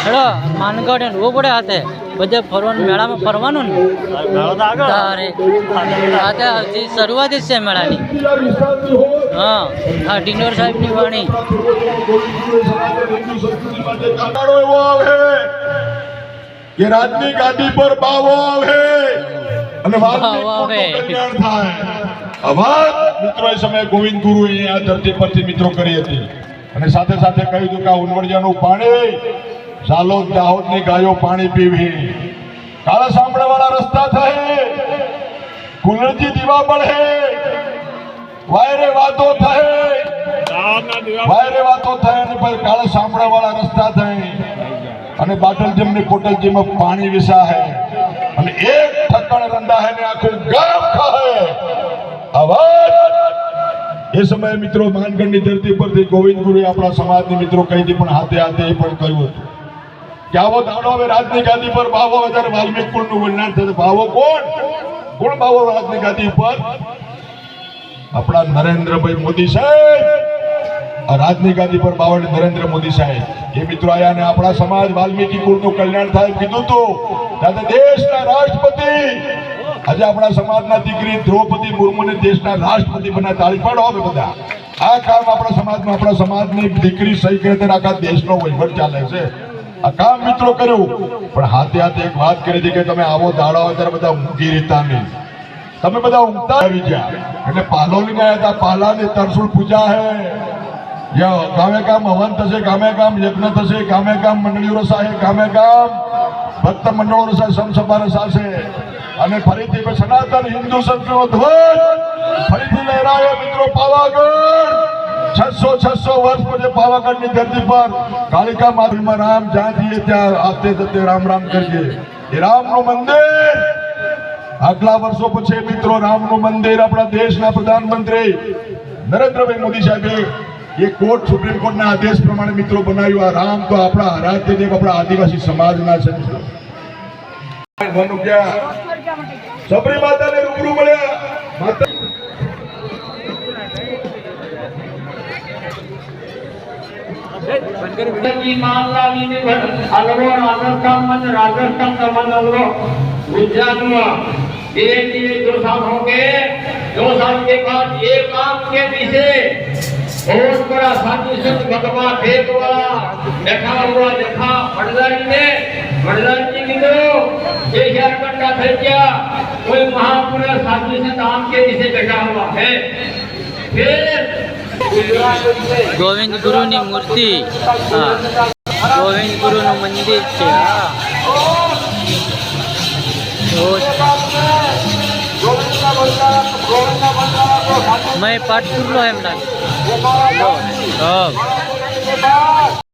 હેડો માનગઢ ને રોવું પડે હાથે બધે ફરવાનું મેળામાં ફરવાનું ને તારે હાથે હજી શરૂઆત જ છે મેળાની હા આ ડિનોર સાહેબની વાણી એવો આવે કે રાજની ગાદી પર બાવો આવે અને કલ્યાણ થાય આ વાત મિત્રો એ સમયે ગોવિંદ ગુરુએ આ ધરતી પરથી મિત્રો કરી હતી અને સાથે સાથે કહ્યું હતું કે આ ઉનવડિયાનું પાણી ઝાલોદ દાહોદની ગાયો પાણી પીવી કાળા સાંભળા વાળા રસ્તા થાય કુલરજી દીવા બળે વાયરે વાતો થાય અને પછી કાળા સાંભળા વાળા રસ્તા થાય અને બાટલજમ ને કોટલજીમાં પાણી વિસા હે અને એક ઠક્કણ રંડા હે ને આખું ગામ ખાહે આવાજ એ સમયે મિત્રો માનગઢની ધરતી પરથી ગોવિંદ ગુરુએ આપણા સમાજની મિત્રો કહી હતી પણ હાથે હાથે એ પણ કહ્યું હતું કે આવો દાડો હવે રાજની ગાદી પર બાવો વધારે વાલ્મીક કુળનું વલણ થશે બાવો કોણ બાવો રાજની ગાદી પર આપણા નરેન્દ્રભાઈ મોદી સાહેબ રાજની ગાદી પર બાવળ નરેન્દ્ર મોદી સાહેબ એ મિત્રો આયા ને આપણા સમાજ વાલ્મીકી કુળનું કલ્યાણ થાય કીધું તો દાદા દેશના રાષ્ટ્રપતિ આજે આપણા સમાજના દીકરી દ્રૌપદી મુર્મુને દેશના રાષ્ટ્રપતિ બનાવી તાળી પાડો હવે બધા આ કામ આપણા સમાજની દીકરી સહી કરે ત્યારે આખા દેશનો વહીવટ ચાલે છે આ કામ મિત્રો કર્યું પણ હાથે હાથે એક વાત કરી હતી કે તમે આવો દાડો હોય ત્યારે બધા ઊંઘી રહેતા નહીં તમે બધા ઊંઘતા આવી ગયા એટલે પાલો લઈને આવ્યા હતા પાલાની તરસુલ પૂજા હે ગામે ગામ હવન થશે ગામે ગામ યજ્ઞ થશે ગામે ગામ મંડળીઓ રસાશે ગામે ગામ ભક્ત મંડળો રસાશે સમસભા રસાશે અને ફરીથી સનાતન હિન્દુ સંસ્કૃતિનો ધ્વજ ફરીથી લહેરાયો મિત્રો પાવાગઢ 600 વર્ષ પછી પાવાગઢની ધરતી પર કાલિકા માતામાં રામ જ્યાં જઈએ ત્યાં આતે જતે રામ રામ કરીએ એ રામનું મંદિર આગલા વર્ષો પછી મિત્રો રામનું મંદિર આપણા દેશના પ્રધાનમંત્રી નરેન્દ્રભાઈ મોદી સાહેબે ये कोर्ट सुप्रीम कोर्ट ना आदेश प्रमाणे मित्रों बनाव्યું આ રામ તો આપણા આરાધ્ય દેવ આપણા આદિવાસી સમાજના છે સબરી માતાને રૂબરૂ મળ્યા માતા धीरे-धीरे 2 साल होंगे 2 साल के बाद ये काम के पीछे बहुत बड़ा साजिश भगवान भेदवा देखा हुआ देखा वरदान जी की तो ये झारखंड था क्या कोई महापुरुष साजिश नाम के पीछे बैठा हुआ है फिर ગોવિંદ ગુરુની મૂર્તિ હા ગોવિંદ ગુરુનું મંદિર છે હા मैं पाठ कर लो है